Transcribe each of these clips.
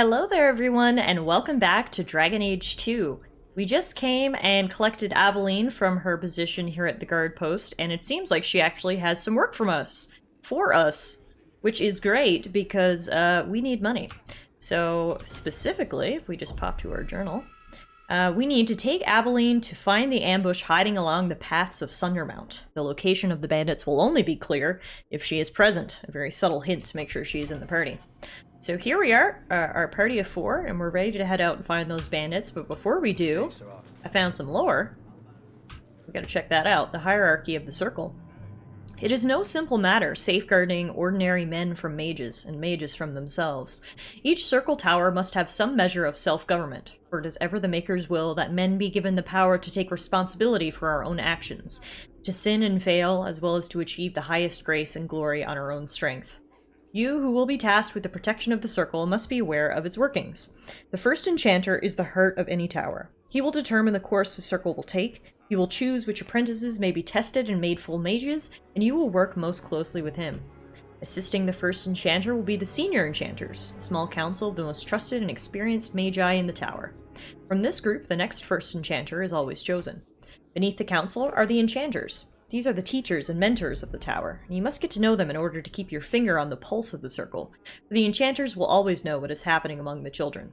Hello there everyone, and welcome back to Dragon Age 2. We just came and collected Aveline from her position here at the guard post, and it seems like she actually has some work for us, which is great because we need money. So specifically, if we just pop to our journal, we need to take Aveline to find the ambush hiding along the paths of Sundermount. The location of the bandits will only be clear if she is present, a very subtle hint to make sure she is in the party. So here we are, our party of 4, and we're ready to head out and find those bandits, but before we do, I found some lore. We gotta check that out, the hierarchy of the circle. It is no simple matter safeguarding ordinary men from mages, and mages from themselves. Each circle tower must have some measure of self-government, for it is ever the Maker's will that men be given the power to take responsibility for our own actions, to sin and fail, as well as to achieve the highest grace and glory on our own strength. You, who will be tasked with the protection of the circle, must be aware of its workings. The first enchanter is the heart of any tower. He will determine the course the circle will take, he will choose which apprentices may be tested and made full mages, and you will work most closely with him. Assisting the first enchanter will be the senior enchanters, a small council of the most trusted and experienced magi in the tower. From this group, the next first enchanter is always chosen. Beneath the council are the enchanters. These are the teachers and mentors of the tower, and you must get to know them in order to keep your finger on the pulse of the circle, for the enchanters will always know what is happening among the children.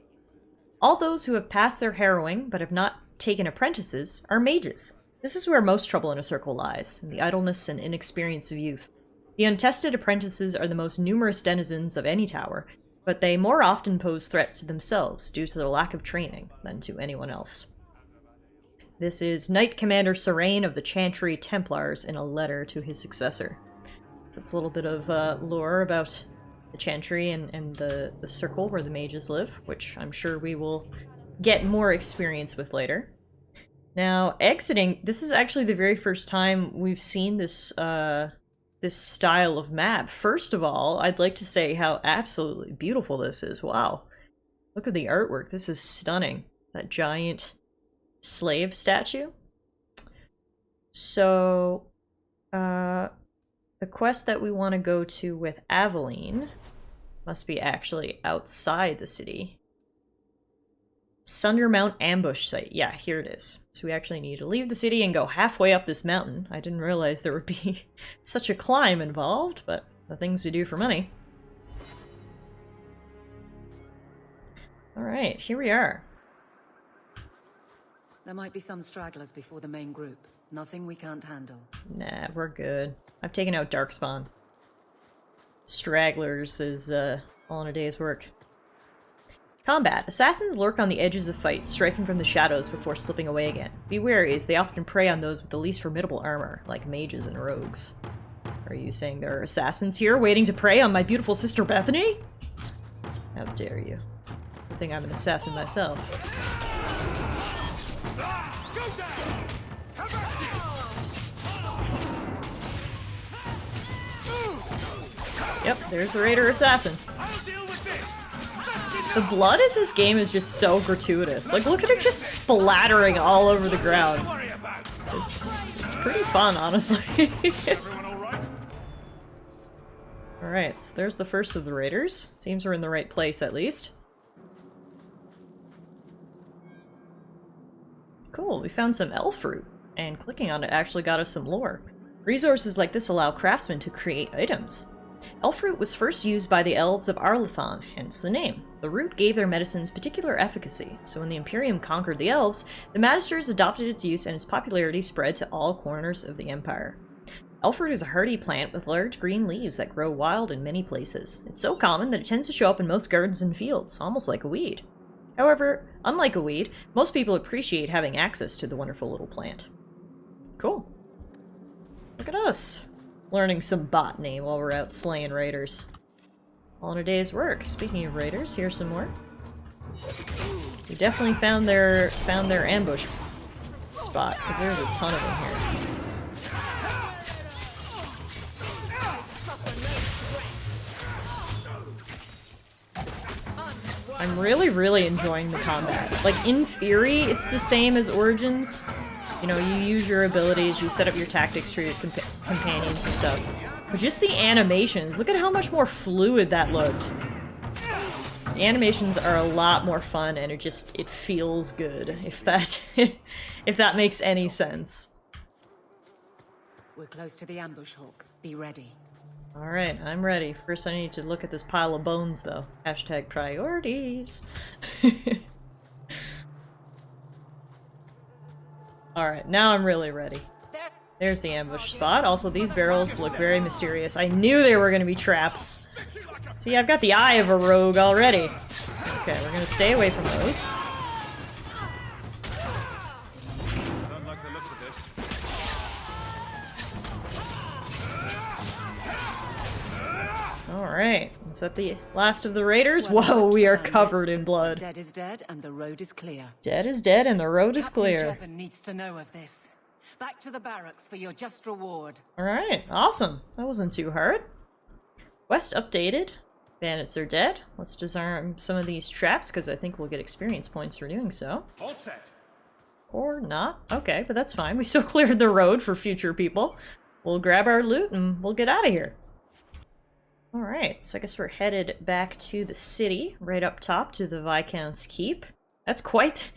All those who have passed their harrowing, but have not taken apprentices, are mages. This is where most trouble in a circle lies, in the idleness and inexperience of youth. The untested apprentices are the most numerous denizens of any tower, but they more often pose threats to themselves due to their lack of training than to anyone else. This is Knight Commander Serene of the Chantry Templars in a letter to his successor. So it's a little bit of lore about the Chantry and the circle where the mages live, which I'm sure we will get more experience with later. Now, exiting, this is actually the very first time we've seen this, this style of map. First of all, I'd like to say how absolutely beautiful this is. Wow. Look at the artwork. This is stunning. That giant slave statue. So, the quest that we want to go to with Aveline must be actually outside the city. Sundermount ambush site. Yeah, here it is. So we actually need to leave the city and go halfway up this mountain. I didn't realize there would be such a climb involved, but the things we do for money. Alright, here we are. There might be some stragglers before the main group. Nothing we can't handle. Nah, we're good. I've taken out Darkspawn. Stragglers is all in a day's work. Combat. Assassins lurk on the edges of fights, striking from the shadows before slipping away again. Be wary, as they often prey on those with the least formidable armor, like mages and rogues. Are you saying there are assassins here waiting to prey on my beautiful sister Bethany? How dare you. I think I'm an assassin myself. Yep, there's the Raider Assassin. The blood in this game is just so gratuitous. Like, look at it just splattering all over the ground. It's pretty fun, honestly. Alright, so there's the first of the Raiders. Seems we're in the right place, at least. Cool, we found some elf fruit, and clicking on it actually got us some lore. Resources like this allow craftsmen to create items. Elf root was first used by the elves of Arlathon, hence the name. The root gave their medicines particular efficacy, so when the Imperium conquered the elves, the Magisters adopted its use and its popularity spread to all corners of the Empire. Elf root is a hardy plant with large green leaves that grow wild in many places. It's so common that it tends to show up in most gardens and fields, almost like a weed. However, unlike a weed, most people appreciate having access to the wonderful little plant. Cool. Look at us. Learning some botany while we're out slaying raiders. All in a day's work. Speaking of raiders, here's some more. We definitely found their ambush spot, because there's a ton of them here. I'm really enjoying the combat. Like, in theory, it's the same as Origins. You know, you use your abilities, you set up your tactics for your companions and stuff. But just the animations, look at how much more fluid that looked. The animations are a lot more fun, and it feels good, if that if that makes any sense. We're close to the ambush, Hawke. Be ready. Alright, I'm ready. First I need to look at this pile of bones, though. Hashtag priorities. Alright, now I'm really ready. There's the ambush spot. Also, these barrels look very mysterious. I knew they were going to be traps. See, I've got the eye of a rogue already. Okay, we're going to stay away from those. Don't like the looks of this. Alright, is that the last of the raiders? Whoa, we are covered in blood. Dead is dead, and the road is clear. Dead is dead, and the road is clear. Captain Jevon needs to know of this. Back to the barracks for your just reward. Alright, awesome. That wasn't too hard. Quest updated. Bandits are dead. Let's disarm some of these traps, because I think we'll get experience points for doing so. All set. Or not. Okay, but that's fine. We still cleared the road for future people. We'll grab our loot and we'll get out of here. Alright, so I guess we're headed back to the city, right up top to the Viscount's Keep. That's quite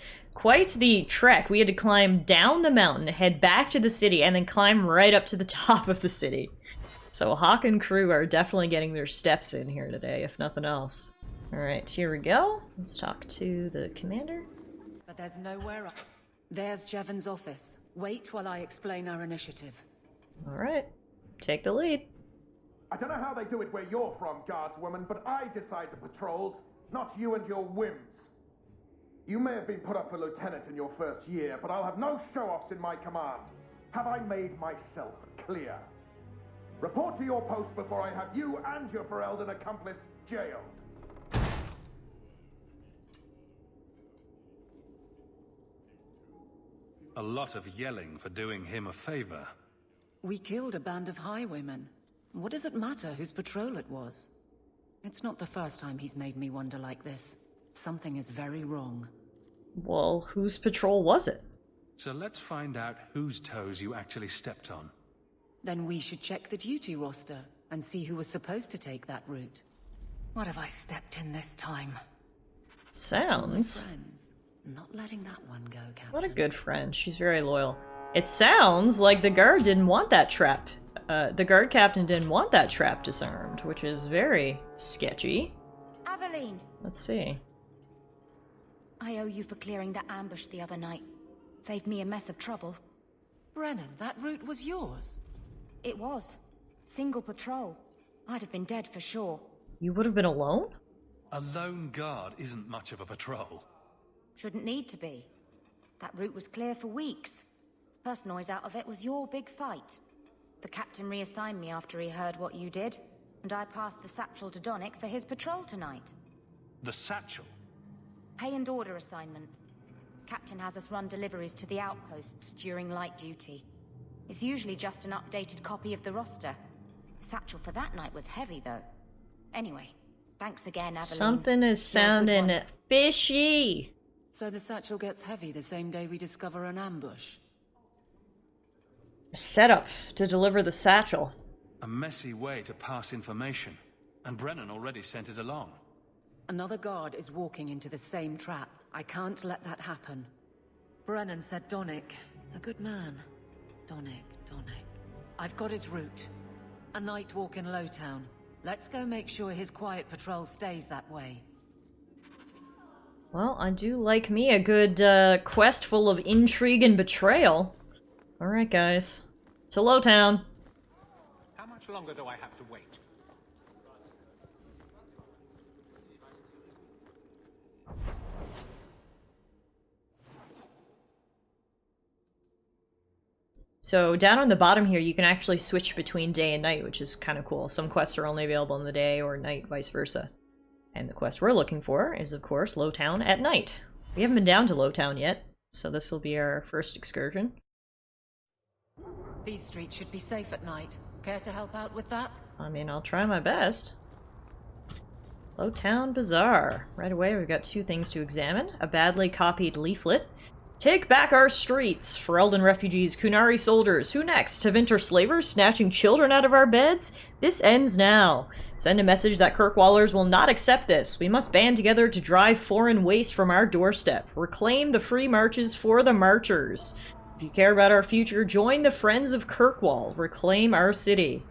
the trek. We had to climb down the mountain, head back to the city, and then climb right up to the top of the city. So Hawke and crew are definitely getting their steps in here today, if nothing else. Alright, here we go. Let's talk to the commander. But there's nowhere up. There's Jevon's office. Wait while I explain our initiative. Alright, take the lead. I don't know how they do it where you're from, guardswoman, but I decide the patrols, not you and your whims. You may have been put up for lieutenant in your first year, but I'll have no show-offs in my command. Have I made myself clear? Report to your post before I have you and your Ferelden accomplice jailed. A lot of yelling for doing him a favor. We killed a band of highwaymen. What does it matter whose patrol it was? It's not the first time he's made me wonder like this. Something is very wrong. Well, whose patrol was it? So let's find out whose toes you actually stepped on. Then we should check the duty roster and see who was supposed to take that route. What have I stepped in this time? Sounds... Friends, not letting that one go, Captain. What a good friend. She's very loyal. It sounds like the guard didn't want that trap. The guard captain didn't want that trap disarmed, which is very sketchy. Aveline, Let's see. I owe you for clearing that ambush the other night. Saved me a mess of trouble. Brennan, that route was yours. It was. Single patrol. I'd have been dead for sure. You would have been alone? A lone guard isn't much of a patrol. Shouldn't need to be. That route was clear for weeks. First noise out of it was your big fight. The captain reassigned me after he heard what you did, and I passed the satchel to Donnick for his patrol tonight. The satchel? Pay and order assignments. Captain has us run deliveries to the outposts during light duty. It's usually just an updated copy of the roster. The satchel for that night was heavy, though. Anyway, thanks again, Aveline. Something is sounding fishy. So the satchel gets heavy the same day we discover an ambush. Setup to deliver the satchel. A messy way to pass information. And Brennan already sent it along. Another guard is walking into the same trap. I can't let that happen. Brennan said Donnick. A good man. Donnick. I've got his route. A night walk in Lowtown. Let's go make sure his quiet patrol stays that way. Well, I do like me a good quest full of intrigue and betrayal. Alright, guys. To Lowtown. How much longer do I have to wait? So down on the bottom here, you can actually switch between day and night, which is kind of cool. Some quests are only available in the day or night, vice versa. And the quest we're looking for is, of course, Lowtown at night. We haven't been down to Lowtown yet, so this will be our first excursion. These streets should be safe at night. Care to help out with that? I mean, I'll try my best. Lowtown Bazaar. Right away, we've got two things to examine. A badly copied leaflet Take back our streets! Ferelden refugees, Kunari soldiers, who next? Tevinter slavers snatching children out of our beds? This ends now. Send a message that Kirkwallers will not accept this. We must band together to drive foreign waste from our doorstep. Reclaim the free marches for the marchers. If you care about our future, join the Friends of Kirkwall. Reclaim our city.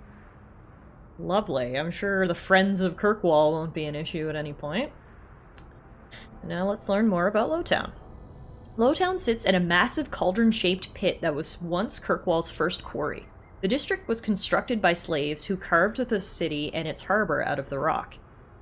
Lovely. I'm sure the Friends of Kirkwall won't be an issue at any point. Now let's learn more about Lowtown. Lowtown sits in a massive cauldron-shaped pit that was once Kirkwall's first quarry. The district was constructed by slaves who carved the city and its harbor out of the rock.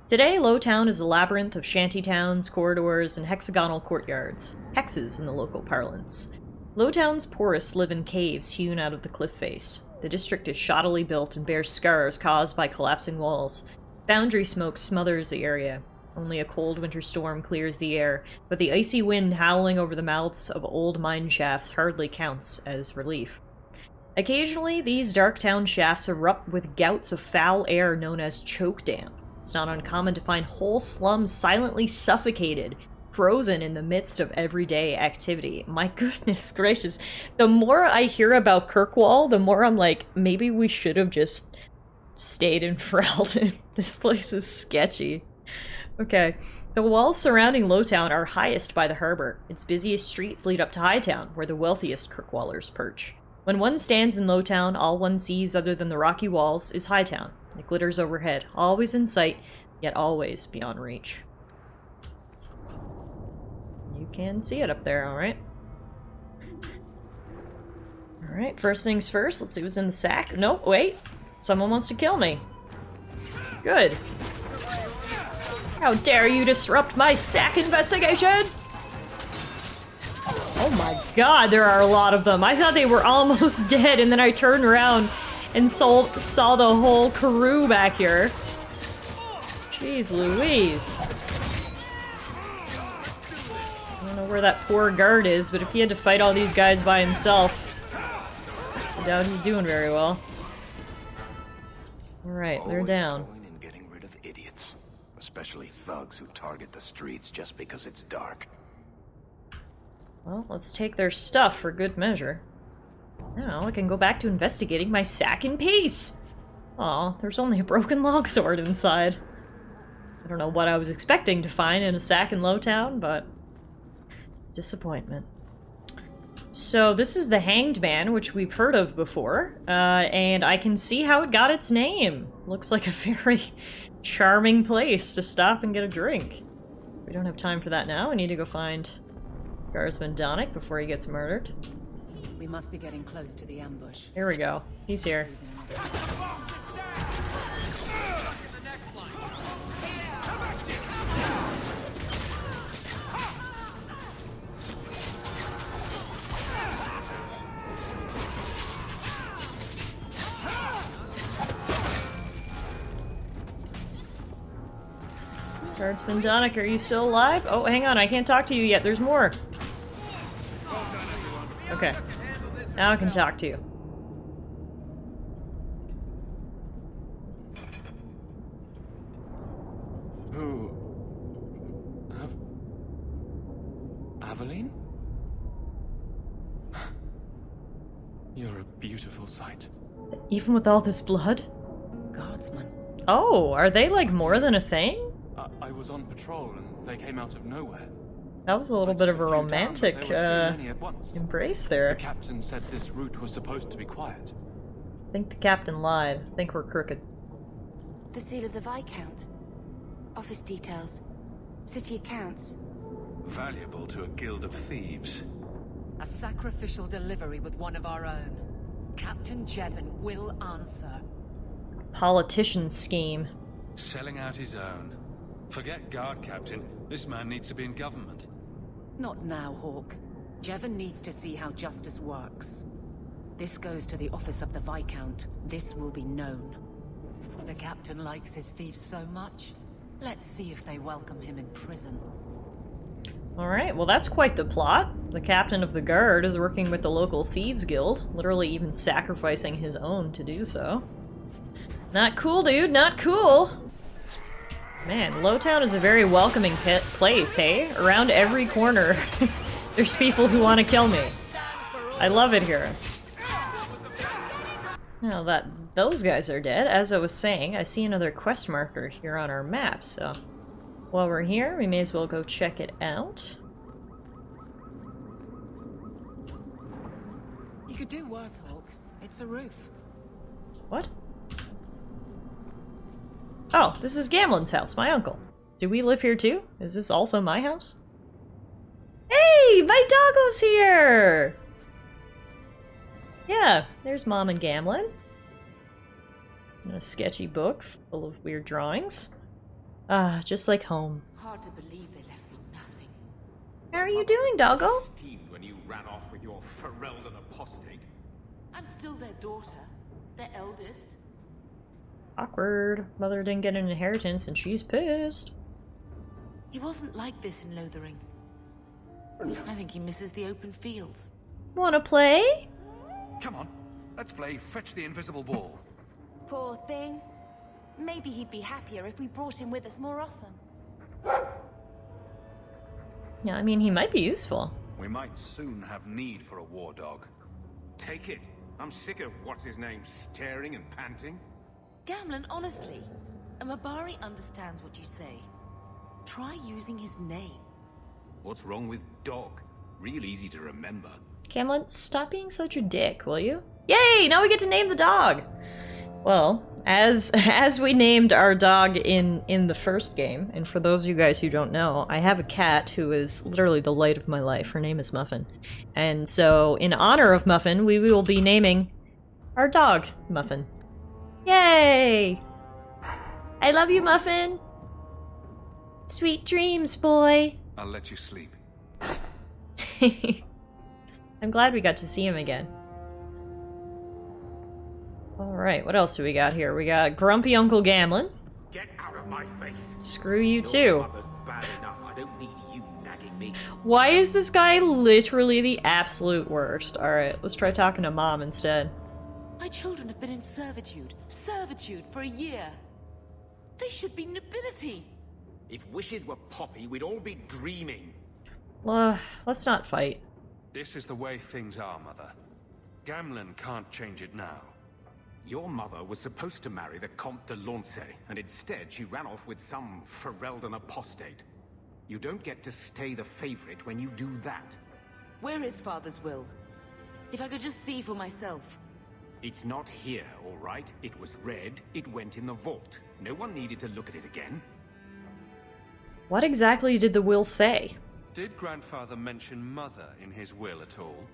Today, Lowtown is a labyrinth of shantytowns, corridors, and hexagonal courtyards. Hexes in the local parlance. Lowtown's poorest live in caves hewn out of the cliff face. The district is shoddily built and bears scars caused by collapsing walls. Foundry smoke smothers the area. Only a cold winter storm clears the air, but the icy wind howling over the mouths of old mine shafts hardly counts as relief. Occasionally, these dark town shafts erupt with gouts of foul air known as choke damp. It's not uncommon to find whole slums silently suffocated, frozen in the midst of everyday activity. My goodness gracious. The more I hear about Kirkwall, the more I'm like, maybe we should have just stayed in Ferelden. This place is sketchy. Okay. The walls surrounding Lowtown are highest by the harbor. Its busiest streets lead up to Hightown, where the wealthiest Kirkwallers perch. When one stands in Lowtown, all one sees other than the rocky walls is Hightown. It glitters overhead, always in sight, yet always beyond reach. You can see it up there, alright? Alright, first things first, let's see what's in the sack. Nope, wait. Someone wants to kill me. Good. How dare you disrupt my sack investigation? Oh my god, there are a lot of them. I thought they were almost dead, and then I turned around and saw the whole crew back here. Jeez Louise. I don't know where that poor guard is, but if he had to fight all these guys by himself, I doubt he's doing very well. Alright, they're down. And getting rid of idiots, especially thugs who target the streets just because it's dark. Well, let's take their stuff for good measure. Now I can go back to investigating my sack in peace! Aw, there's only a broken longsword inside. I don't know what I was expecting to find in a sack in Lowtown, but... disappointment. So this is the Hanged Man, which we've heard of before, and I can see how it got its name. Looks like a very charming place to stop and get a drink. We don't have time for that now. We need to go find Guardsman Donick before he gets murdered. We must be getting close to the ambush. Here we go. He's here. Guardsman Donick, are you still alive? Oh, hang on, I can't talk to you yet. There's more. Okay. Now I can talk to you. Who? Aveline? You're a beautiful sight. Even with all this blood? Guardsman. Oh, are they like more than a thing? I was on patrol and they came out of nowhere. That was a little bit of a romantic embrace there. The captain said this route was supposed to be quiet. I think the captain lied. I think we're crooked. The seal of the Viscount. Office details. City accounts. Valuable to a guild of thieves. A sacrificial delivery with one of our own. Captain Jevon will answer. Politician scheme. Selling out his own. Forget guard captain. This man needs to be in government. Not now, Hawke. Jevon needs to see how justice works. This goes to the office of the Viscount. This will be known. The captain likes his thieves so much. Let's see if they welcome him in prison. Alright, well that's quite the plot. The captain of the guard is working with the local thieves guild, literally even sacrificing his own to do so. Not cool, dude, not cool! Man, Lowtown is a very welcoming place, hey? Around every corner, There's people who want to kill me. I love it here. Now that those guys are dead, as I was saying, I see another quest marker here on our map, so while we're here, we may as well go check it out. You could do worse, Hawke. It's a roof. What? Oh, this is Gamlen's house, my uncle. Do we live here too? Is this also my house? Hey, my doggo's here! Yeah, there's Mom and Gamlen. And a sketchy book full of weird drawings. Ah, just like home. Hard to believe they left me nothing. How are you doing, doggo? Steamed when you ran off with your Ferelden apostate. I'm still their daughter, their eldest. Awkward. Mother didn't get an inheritance and she's pissed. He wasn't like this in Lothering. I think he misses the open fields. Wanna play? Come on, let's play Fetch the Invisible Ball. Poor thing. Maybe he'd be happier if we brought him with us more often. Yeah, I mean, he might be useful. We might soon have need for a war dog. Take it. I'm sick of what's-his-name staring and panting. Gamlen, honestly, a Mabari understands what you say. Try using his name. What's wrong with dog? Real easy to remember. Gamlen, stop being such a dick, will you? Yay! Now we get to name the dog! Well, as we named our dog in the first game, and for those of you guys who don't know, I have a cat who is literally the light of my life. Her name is Muffin. And so, in honor of Muffin, we will be naming our dog Muffin. Yay! I love you, Muffin! Sweet dreams, boy! I'll let you sleep. I'm glad we got to see him again. Alright, what else do we got here? We got Grumpy Uncle Gamlen. Get out of my face. Screw you Your too. mother's bad enough. I don't need you nagging me. Why is this guy literally the absolute worst? Alright, let's try talking to Mom instead. My children have been in servitude for a year. They should be nobility. If wishes were poppy, we'd all be dreaming. Let's not fight. This is the way things are, Mother. Gamlen can't change it now. Your mother was supposed to marry the Comte de Launcey, and instead she ran off with some Ferelden apostate. You don't get to stay the favorite when you do that. Where is Father's will? If I could just see for myself. It's not here, all right? It was read, it went in the vault. No one needed to look at it again. What exactly did the will say? Did Grandfather mention Mother in his will at all?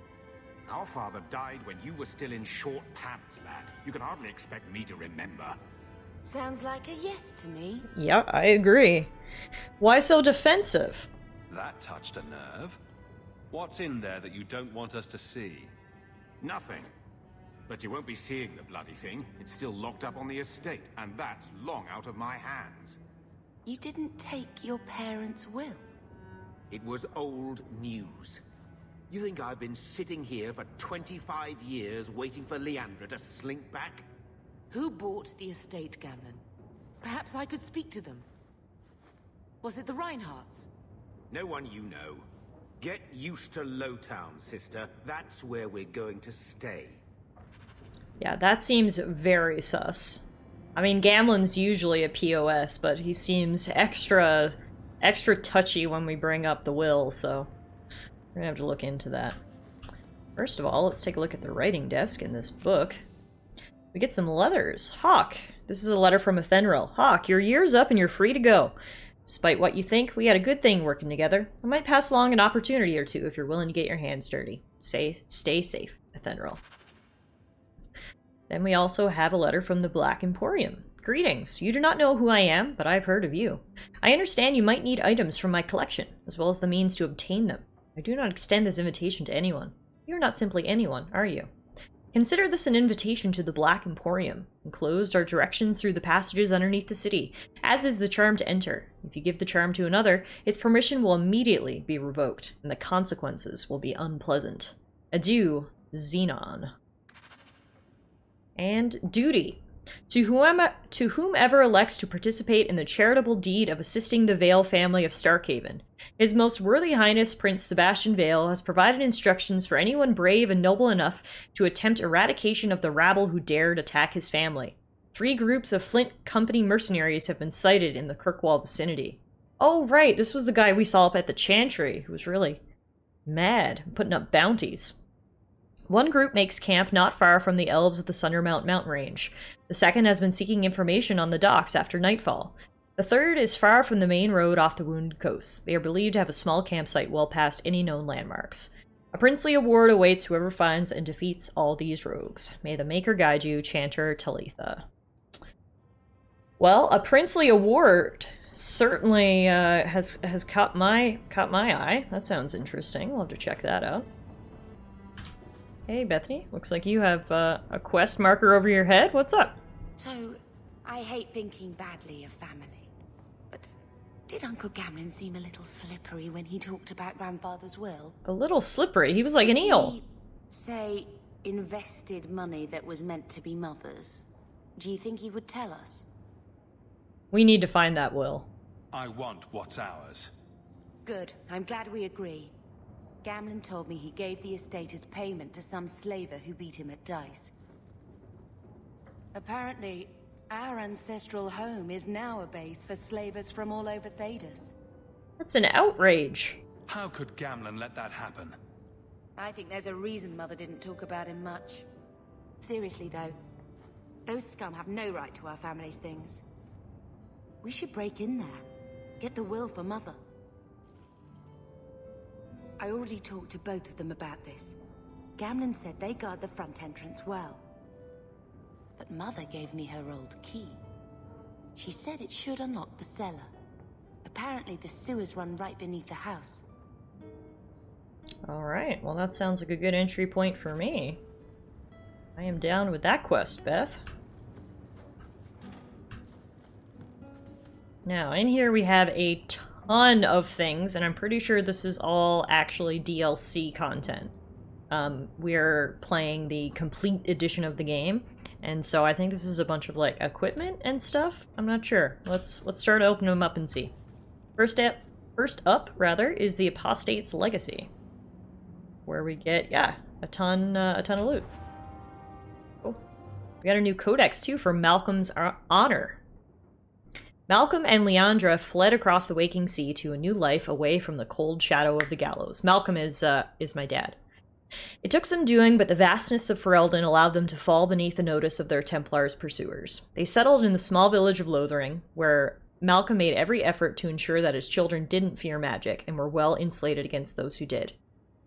Our father died when you were still in short pants, lad. You can hardly expect me to remember. Sounds like a yes to me. Yeah, I agree. Why so defensive? That touched a nerve. What's in there that you don't want us to see? Nothing. But you won't be seeing the bloody thing. It's still locked up on the estate, and that's long out of my hands. You didn't take your parents' will. It was old news. You think I've been sitting here for 25 years waiting for Leandra to slink back? Who bought the estate, Gamlen? Perhaps I could speak to them. Was it the Reinhardts? No one you know. Get used to Lowtown, sister. That's where we're going to stay. Yeah, that seems very sus. I mean, Gamlen's usually a POS, but he seems extra touchy when we bring up the will, so we're gonna have to look into that. First of all, let's take a look at the writing desk in this book. We get some letters. Hawke, this is a letter from Athenril. Hawke, your year's up and you're free to go. Despite what you think, we had a good thing working together. I might pass along an opportunity or two if you're willing to get your hands dirty. Stay safe, Athenril. Then we also have a letter from the Black Emporium. Greetings. You do not know who I am, but I've heard of you. I understand you might need items from my collection, as well as the means to obtain them. I do not extend this invitation to anyone. You're not simply anyone, are you? Consider this an invitation to the Black Emporium. Enclosed are directions through the passages underneath the city, as is the charm to enter. If you give the charm to another, its permission will immediately be revoked, and the consequences will be unpleasant. Adieu, Xenon. And duty. To whomever elects to participate in the charitable deed of assisting the Vale family of Starkhaven, His Most Worthy Highness Prince Sebastian Vale has provided instructions for anyone brave and noble enough to attempt eradication of the rabble who dared attack his family. 3 groups of Flint Company mercenaries have been sighted in the Kirkwall vicinity. Oh, right, this was the guy we saw up at the Chantry, who was really mad, putting up bounties. One group makes camp not far from the elves of the Sundermount mountain range. The second has been seeking information on the docks after nightfall. The third is far from the main road off the Wounded Coast. They are believed to have a small campsite well past any known landmarks. A princely award awaits whoever finds and defeats all these rogues. May the Maker guide you, Chanter Talitha. Well, a princely award certainly has caught my eye. That sounds interesting. We'll have to check that out. Hey, Bethany. Looks like you have a quest marker over your head. What's up? So, I hate thinking badly of family, but did Uncle Gamlin seem a little slippery when he talked about Grandfather's will? A little slippery. He was like an eel. He, say, invested money that was meant to be Mother's. Do you think he would tell us? We need to find that will. I want what's ours. Good. I'm glad we agree. Gamlin told me he gave the estate as payment to some slaver who beat him at dice. Apparently, our ancestral home is now a base for slavers from all over Thedas. That's an outrage. How could Gamlin let that happen? I think there's a reason Mother didn't talk about him much. Seriously, though, those scum have no right to our family's things. We should break in there. Get the will for Mother. I already talked to both of them about this. Gamlin said they guard the front entrance well. But Mother gave me her old key. She said it should unlock the cellar. Apparently the sewers run right beneath the house. Alright, well that sounds like a good entry point for me. I am down with that quest, Beth. Now, in here we have a ton of things, and I'm pretty sure this is all actually DLC content. We're playing the complete edition of the game, and so I think this is a bunch of, like, equipment and stuff. I'm not sure. Let's start opening them up and see. First up, is the Apostate's Legacy, where we get, a ton of loot. Cool. We got a new codex, too, for Malcolm's Honor. Malcolm and Leandra fled across the waking sea to a new life away from the cold shadow of the gallows. Malcolm is my dad. It took some doing, but the vastness of Ferelden allowed them to fall beneath the notice of their Templars' pursuers. They settled in the small village of Lothering, where Malcolm made every effort to ensure that his children didn't fear magic and were well insulated against those who did.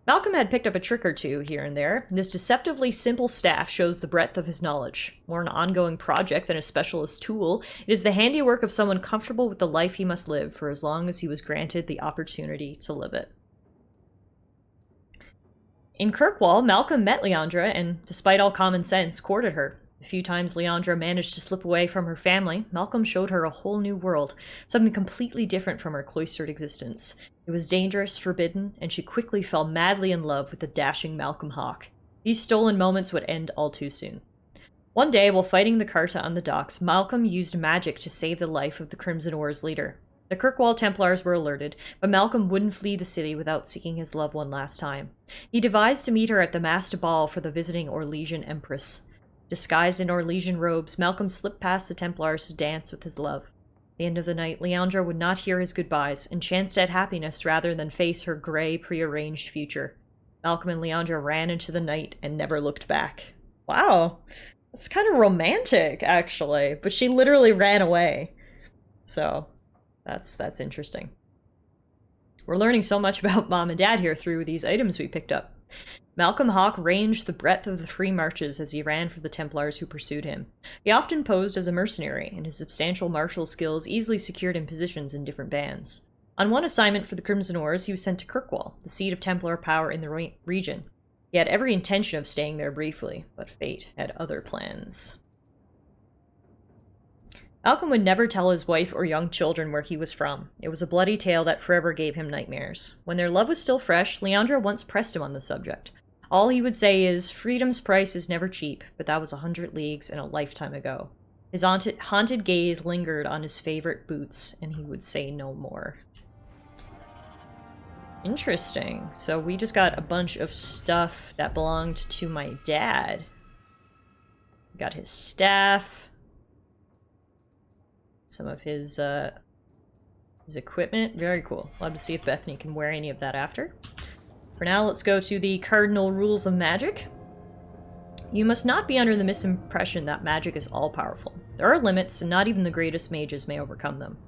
Malcolm had picked up a trick or two here and there. This deceptively simple staff shows the breadth of his knowledge. More an ongoing project than a specialist tool, it is the handiwork of someone comfortable with the life he must live for as long as he was granted the opportunity to live it. In Kirkwall, Malcolm met Leandra and, despite all common sense, courted her. The few times Leandra managed to slip away from her family, Malcolm showed her a whole new world, something completely different from her cloistered existence. It was dangerous, forbidden, and she quickly fell madly in love with the dashing Malcolm Hawke. These stolen moments would end all too soon. One day, while fighting the Carta on the docks, Malcolm used magic to save the life of the Crimson Oar's leader. The Kirkwall Templars were alerted, but Malcolm wouldn't flee the city without seeking his loved one last time. He devised to meet her at the masked ball for the visiting Orlesian Empress. Disguised in Orlesian robes, Malcolm slipped past the Templars to dance with his love. At the end of the night, Leandra would not hear his goodbyes, and chanced at happiness rather than face her gray, prearranged future. Malcolm and Leandra ran into the night and never looked back. Wow, that's kind of romantic, actually, but she literally ran away. So, that's interesting. We're learning so much about Mom and Dad here through these items we picked up. Malcolm Hawke ranged the breadth of the free marches as he ran for the Templars who pursued him. He often posed as a mercenary, and his substantial martial skills easily secured him positions in different bands. On one assignment for the Crimson Oars, he was sent to Kirkwall, the seat of Templar power in the region. He had every intention of staying there briefly, but fate had other plans. Malcolm would never tell his wife or young children where he was from. It was a bloody tale that forever gave him nightmares. When their love was still fresh, Leandra once pressed him on the subject. All he would say is, freedom's price is never cheap, but that was 100 leagues and a lifetime ago. His haunted gaze lingered on his favorite boots, and he would say no more. Interesting. So we just got a bunch of stuff that belonged to my dad. Got his staff. Some of his equipment. Very cool. Love to see if Bethany can wear any of that after. For now, let's go to the cardinal rules of magic. You must not be under the misimpression that magic is all-powerful. There are limits, and not even the greatest mages may overcome them.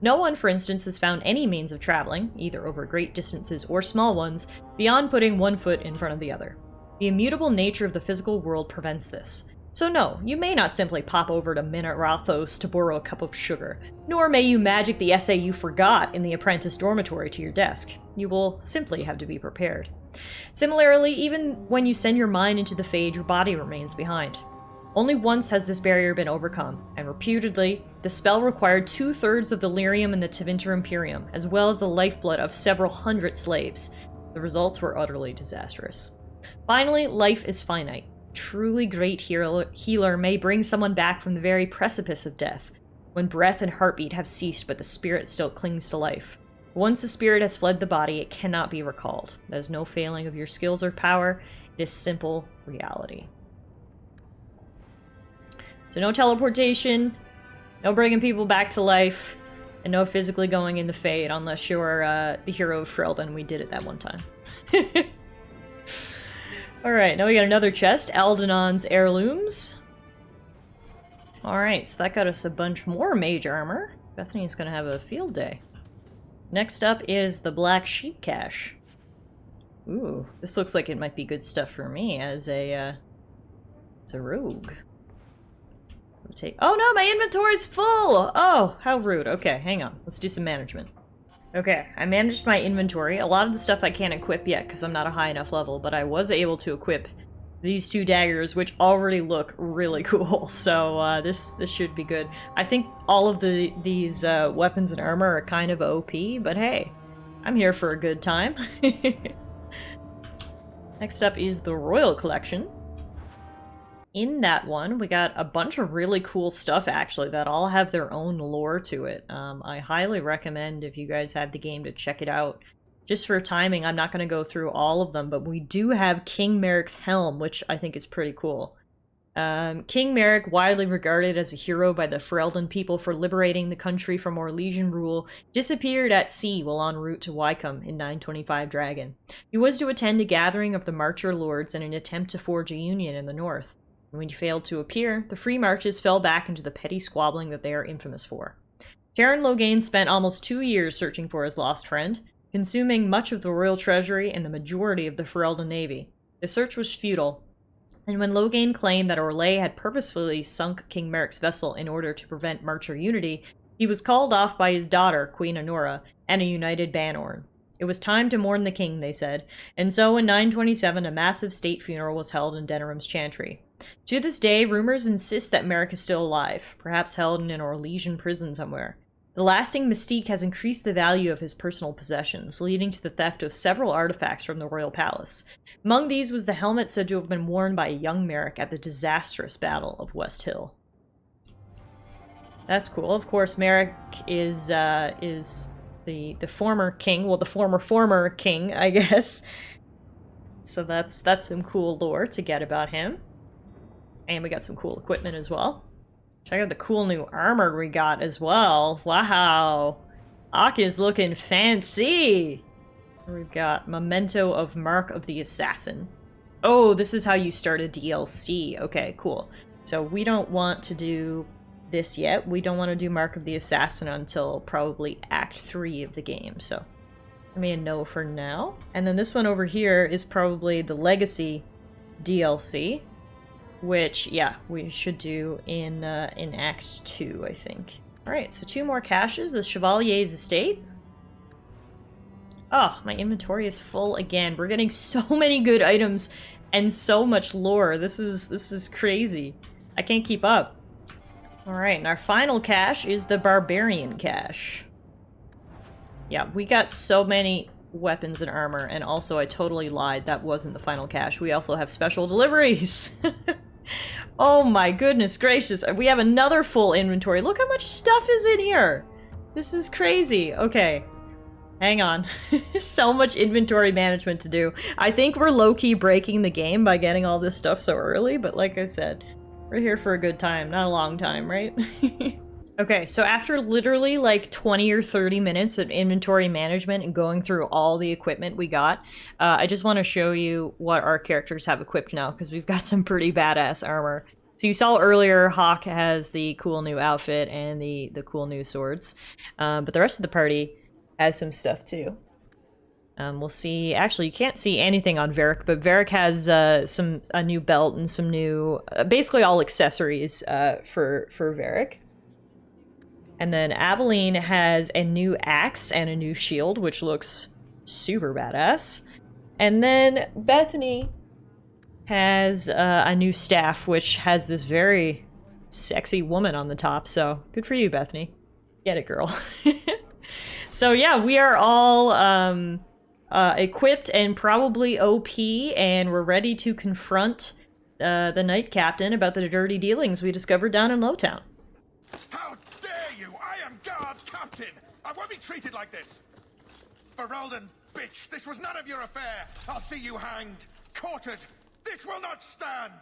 No one, for instance, has found any means of traveling, either over great distances or small ones, beyond putting one foot in front of the other. The immutable nature of the physical world prevents this. So no, you may not simply pop over to Minerathos to borrow a cup of sugar, nor may you magic the essay you forgot in the apprentice dormitory to your desk. You will simply have to be prepared. Similarly, even when you send your mind into the Fade, your body remains behind. Only once has this barrier been overcome, and reputedly, the spell required 2/3 of the lyrium in the Tevinter Imperium, as well as the lifeblood of several hundred slaves. The results were utterly disastrous. Finally, life is finite. Truly great healer may bring someone back from the very precipice of death, when breath and heartbeat have ceased but the spirit still clings to life. Once the spirit has fled the body, it cannot be recalled. There's no failing of your skills or power. It is simple reality. So no teleportation, no bringing people back to life, and no physically going in the Fade unless you're the hero of Freldon. We did it that one time. Alright, now we got another chest. Aldenon's heirlooms. Alright, so that got us a bunch more mage armor. Bethany's gonna have a field day. Next up is the Black Sheep Cache. Ooh, this looks like it might be good stuff for me as a rogue. Oh no, my inventory's full! Oh, how rude. Okay, hang on. Let's do some management. Okay, I managed my inventory. A lot of the stuff I can't equip yet because I'm not a high enough level, but I was able to equip these two daggers, which already look really cool. So this should be good. I think all of these weapons and armor are kind of OP, but hey, I'm here for a good time. Next up is the Royal Collection. In that one, we got a bunch of really cool stuff, actually, that all have their own lore to it. I highly recommend, if you guys have the game, to check it out. Just for timing, I'm not going to go through all of them, but we do have King Merrick's helm, which I think is pretty cool. King Merrick, widely regarded as a hero by the Ferelden people for liberating the country from Orlesian rule, disappeared at sea while en route to Wycombe in 925 Dragon. He was to attend a gathering of the Marcher Lords in an attempt to forge a union in the north. When he failed to appear, the Free Marches fell back into the petty squabbling that they are infamous for. Taron Loghain spent almost 2 years searching for his lost friend, consuming much of the royal treasury and the majority of the Ferelden navy. The search was futile, and when Loghain claimed that Orlais had purposefully sunk King Merrick's vessel in order to prevent Marcher unity, he was called off by his daughter, Queen Honora, and a united Banorn. It was time to mourn the king, they said, and so in 927 a massive state funeral was held in Denerim's Chantry. To this day, rumors insist that Merrick is still alive, perhaps held in an Orlesian prison somewhere. The lasting mystique has increased the value of his personal possessions, leading to the theft of several artifacts from the royal palace. Among these was the helmet said to have been worn by a young Merrick at the disastrous Battle of West Hill. That's cool. Of course, Merrick is the former king, well, the former king, I guess. So that's some cool lore to get about him. And we got some cool equipment as well. Check out the cool new armor we got as well. Wow. Hawke is looking fancy. We've got Memento of Mark of the Assassin. Oh, this is how you start a DLC. Okay, cool. So we don't want to do this yet. We don't want to do Mark of the Assassin until probably Act 3 of the game. So give me a no for now. And then this one over here is probably the Legacy DLC. Which, yeah, we should do in Act 2, I think. Alright, so 2 more caches. The Chevalier's Estate. Oh, my inventory is full again. We're getting so many good items and so much lore. This is crazy. I can't keep up. Alright, and our final cache is the Barbarian cache. Yeah, we got so many weapons and armor, and also I totally lied. That wasn't the final cache. We also have special deliveries. Oh my goodness gracious. We have another full inventory. Look how much stuff is in here. This is crazy. Okay. Hang on. So much inventory management to do. I think we're low-key breaking the game by getting all this stuff so early, but like I said, we're here for a good time, not a long time, right? Okay, so after literally like 20 or 30 minutes of inventory management and going through all the equipment we got, I just want to show you what our characters have equipped now, because we've got some pretty badass armor. So you saw earlier, Hawke has the cool new outfit and the cool new swords, but the rest of the party has some stuff too. We'll see. Actually, you can't see anything on Varric, but Varric has a new belt and some new, basically all accessories for Varric. And then Aveline has a new axe and a new shield, which looks super badass. And then Bethany has a new staff, which has this very sexy woman on the top. So good for you, Bethany. Get it, girl. So yeah, we are all equipped and probably OP, and we're ready to confront the Knight Captain about the dirty dealings we discovered down in Lowtown. How dare you! I am Guard Captain! I won't be treated like this! Ferelden, bitch, this was none of your affair! I'll see you hanged, quartered! This will not stand!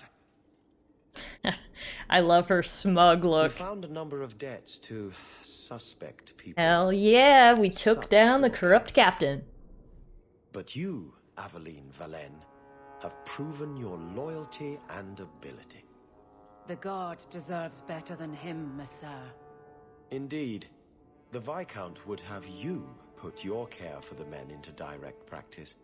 I love her smug look. We found a number of debts to suspect people. Hell yeah, we took down the corrupt captain. But you, Aveline Valenne, have proven your loyalty and ability. The guard deserves better than him, Messire. Indeed. The Viscount would have you put your care for the men into direct practice.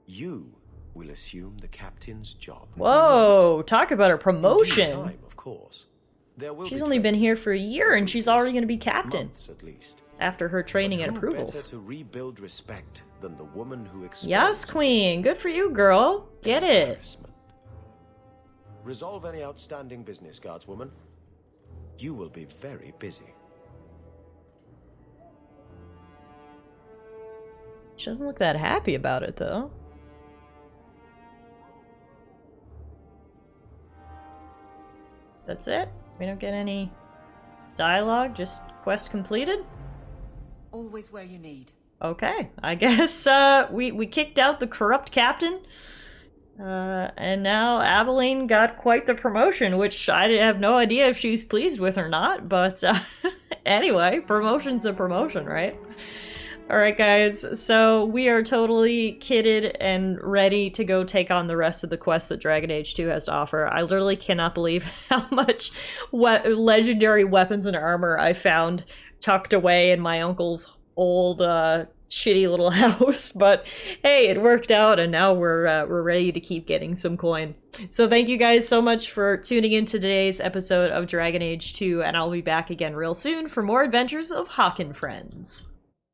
You will assume the captain's job. Whoa, talk about a promotion. In due time, of course. There will She's be only been here for a year and she's already going to be captain. months at least. After her training But and who approvals. better to rebuild respect than the woman who exposed Yes, queen. Good for you, girl. Get it. embarrassment. Resolve any outstanding business, guardswoman. You will be very busy. She doesn't look that happy about it, though. That's it? We don't get any dialogue, just quest completed? Always where you need. Okay, I guess we kicked out the corrupt captain. And now Aveline got quite the promotion, which I have no idea if she's pleased with or not, but anyway, promotion's a promotion, right? Alright guys, so we are totally kitted and ready to go take on the rest of the quests that Dragon Age 2 has to offer. I literally cannot believe how much legendary weapons and armor I found tucked away in my uncle's old shitty little house, but hey, it worked out and now we're ready to keep getting some coin. So thank you guys so much for tuning in to today's episode of Dragon Age 2, and I'll be back again real soon for more adventures of Hawke and Friends.